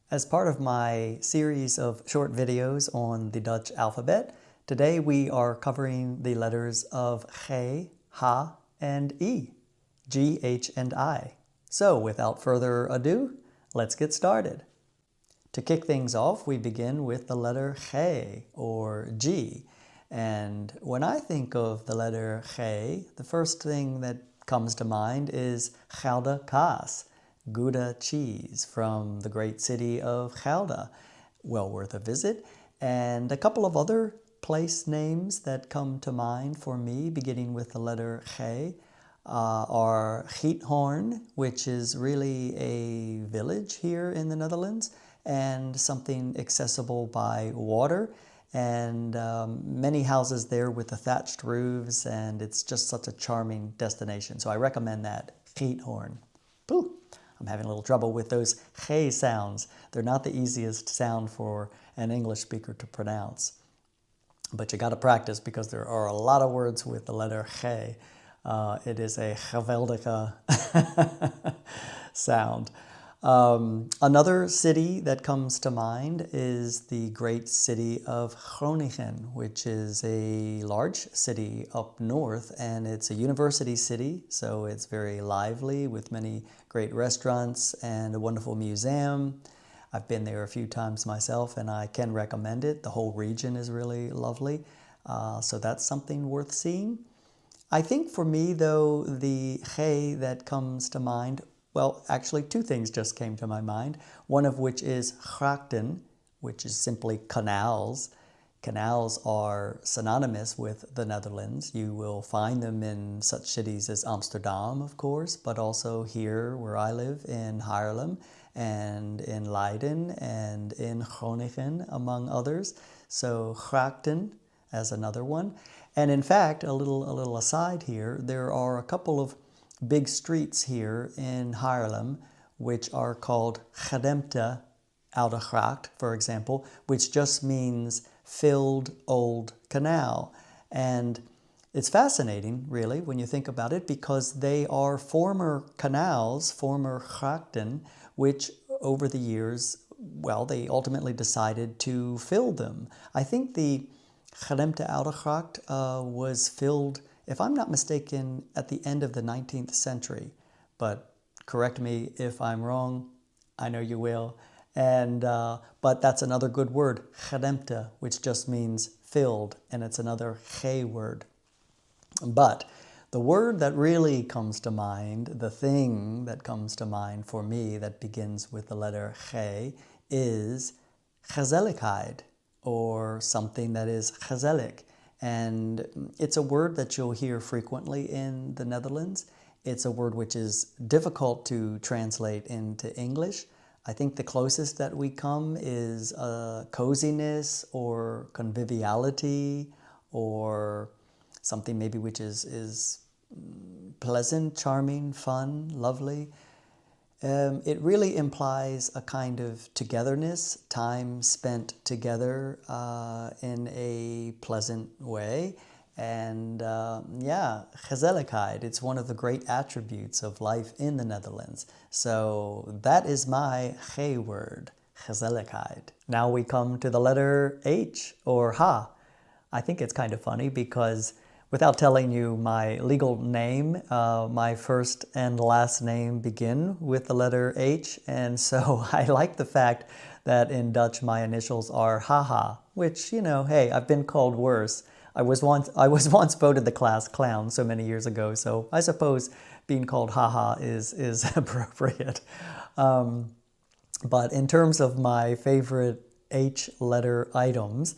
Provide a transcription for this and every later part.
As part of my series of short videos on the Dutch alphabet, today we are covering the letters of G, H, and I. G, H, and I. So without further ado, let's get started. To kick things off, we begin with the letter G, or G. And when I think of the letter G, the first thing that comes to mind is Gouda kaas, Gouda cheese from the great city of Gouda. Well worth a visit. And a couple of other place names that come to mind for me, beginning with the letter G, are Giethoorn, which is really a village here in the Netherlands, and something accessible by water, and many houses there with the thatched roofs, and it's just such a charming destination. So I recommend that, Giethoorn. Pooh! I'm having a little trouble with those G sounds. They're not the easiest sound for an English speaker to pronounce. But you got to practice because there are a lot of words with the letter G. It is a geweldige sound. Another city that comes to mind is the great city of Groningen, which is a large city up north, and it's a university city, so it's very lively with many great restaurants and a wonderful museum. I've been there a few times myself, and I can recommend it. The whole region is really lovely, so that's something worth seeing. I think for me, though, the G that comes to mind, well, actually two things just came to my mind, one of which is grachten, which is simply canals. Canals are synonymous with the Netherlands. You will find them in such cities as Amsterdam, of course, but also here where I live in Haarlem and in Leiden and in Groningen, among others. So grachten as another one. And in fact, a little aside here, there are a couple of big streets here in Haarlem which are called Gedempte Oude Gracht, for example, which just means filled old canal. And it's fascinating, really, when you think about it, because they are former canals, former grachten, which over the years, well, they ultimately decided to fill them. I think the Gedempte Oude Gracht was filled, if I'm not mistaken, at the end of the 19th century. But correct me if I'm wrong. I know you will. And but that's another good word, gedempte, which just means filled, and it's another G word. But the word that really comes to mind, the thing that comes to mind for me that begins with the letter G, is gezelligheid, or something that is gezellig. And it's a word that you'll hear frequently in the Netherlands. It's a word which is difficult to translate into English. I think the closest that we come is coziness or conviviality, or something maybe which is pleasant, charming, fun, lovely. It really implies a kind of togetherness, time spent together in a pleasant way. And yeah, gezelligheid, it's one of the great attributes of life in the Netherlands. So that is my G word, gezelligheid. Now we come to the letter H, or H. I think it's kind of funny because without telling you my legal name, my first and last name begin with the letter H, and so I like the fact that in Dutch my initials are haha, which, you know, hey, I've been called worse. I was once voted the class clown so many years ago, so I suppose being called haha is appropriate. But in terms of my favorite H letter items,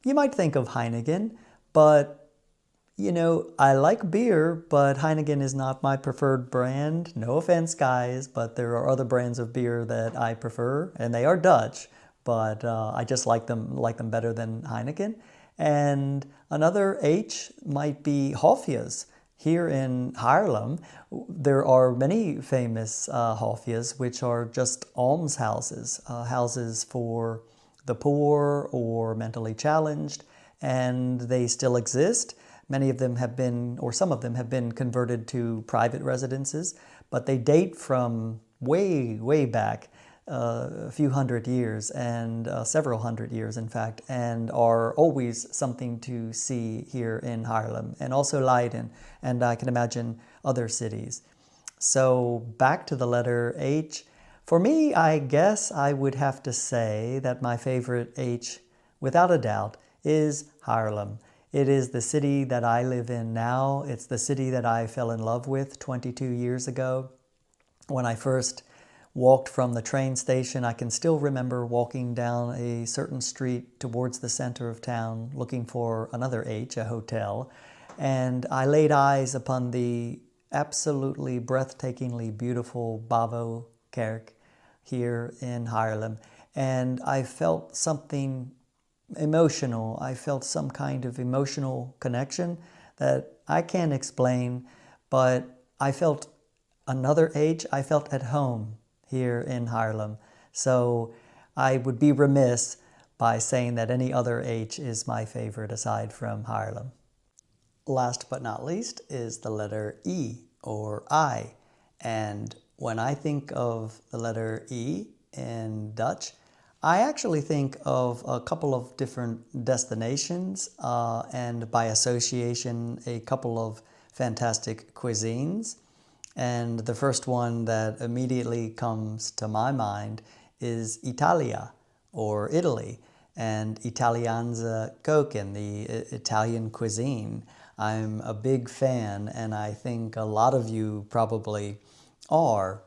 you might think of Heineken, but you know, I like beer, but Heineken is not my preferred brand. No offense, guys, but there are other brands of beer that I prefer, and they are Dutch, but I just like them better than Heineken. And another H might be Hofjes. Here in Haarlem, there are many famous Hofjes, which are just almshouses, houses for the poor or mentally challenged, and they still exist. Many of them have been, or some of them have been converted to private residences, but they date from way, way back. a few hundred years, and several hundred years in fact, and are always something to see here in Haarlem, and also Leiden, and I can imagine other cities. So back to the letter H. For me, I guess I would have to say that my favorite H, without a doubt, is Haarlem. It is the city that I live in now. It's the city that I fell in love with 22 years ago. When I first walked from the train station, I can still remember walking down a certain street towards the center of town looking for another H, a hotel, and I laid eyes upon the absolutely breathtakingly beautiful Bavo Kerk here in Haarlem, and I felt something emotional. I felt some kind of emotional connection that I can't explain, but I felt another H. I felt at home here in Haarlem. So I would be remiss by saying that any other H is my favorite aside from Haarlem. Last but not least is the letter E, or I. And when I think of the letter E in Dutch, I actually think of a couple of different destinations and by association a couple of fantastic cuisines. And the first one that immediately comes to my mind is Italia, or Italy, and Italianza koken, the Italian cuisine. I'm a big fan, and I think a lot of you probably are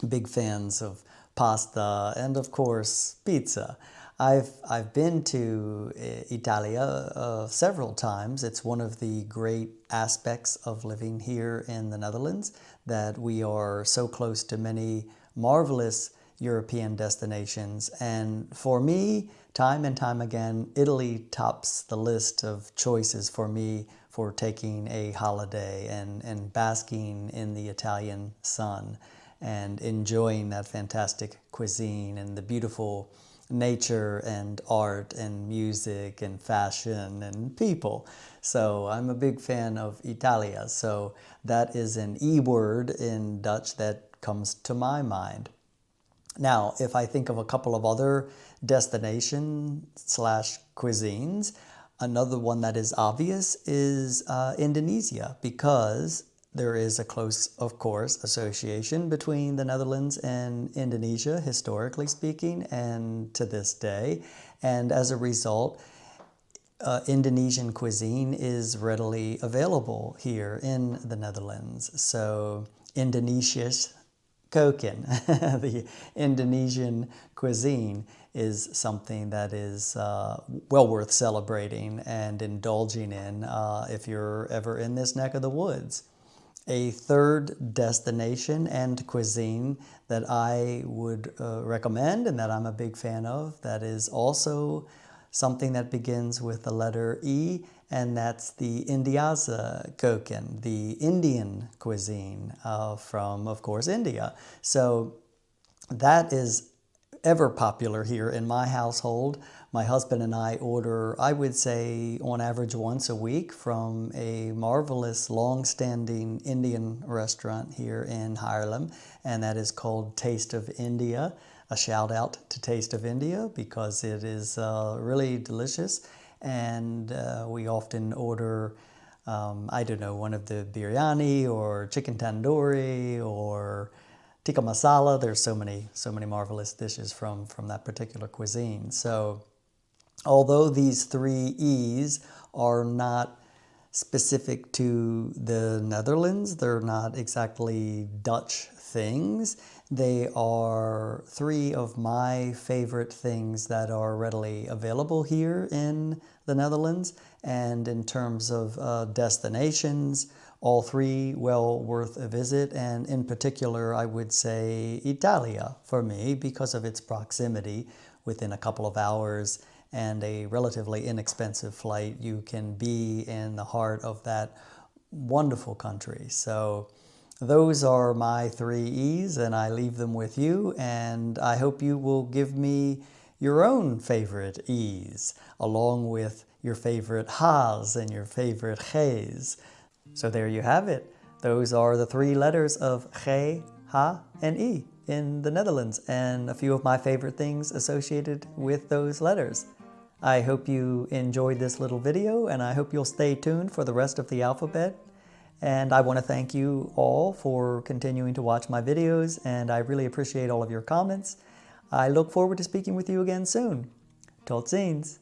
big fans of pasta and, of course, pizza. I've been to Italia several times. It's one of the great aspects of living here in the Netherlands that we are so close to many marvelous European destinations. And for me, time and time again, Italy tops the list of choices for me for taking a holiday and basking in the Italian sun and enjoying that fantastic cuisine and the beautiful nature and art and music and fashion and people. So I'm a big fan of Italia. So that is an E word in Dutch that comes to my mind. Now, if I think of a couple of other destinations slash cuisines, another one that is obvious is Indonesia, because there is a close, of course, association between the Netherlands and Indonesia, historically speaking, and to this day. And as a result, Indonesian cuisine is readily available here in the Netherlands. So Indonesia's koken, the Indonesian cuisine, is something that is well worth celebrating and indulging in if you're ever in this neck of the woods. A third destination and cuisine that I would recommend and that I'm a big fan of, that is also something that begins with the letter E, and that's the Indiaza koken, the Indian cuisine from, of course, India. So that is ever popular here in my household. My husband and I order, I would say, on average once a week from a marvelous long-standing Indian restaurant here in Haarlem, and that is called Taste of India. A shout out to Taste of India because it is really delicious, and we often order I don't know, one of the biryani or chicken tandoori or tikka masala. There's so many marvelous dishes from that particular cuisine. So although these three E's are not specific to the Netherlands, they're not exactly Dutch things, they are three of my favorite things that are readily available here in the Netherlands. And in terms of destinations, all three well worth a visit, and in particular I would say Italia for me because of its proximity. Within a couple of hours and a relatively inexpensive flight, you can be in the heart of that wonderful country. So those are my three E's, and I leave them with you, and I hope you will give me your own favorite E's, along with your favorite H's and your favorite G's. So there you have it. Those are the three letters of G, H, and E. in the Netherlands and a few of my favorite things associated with those letters. I hope you enjoyed this little video, and I hope you'll stay tuned for the rest of the alphabet. And I want to thank you all for continuing to watch my videos, and I really appreciate all of your comments. I look forward to speaking with you again soon. Tot ziens!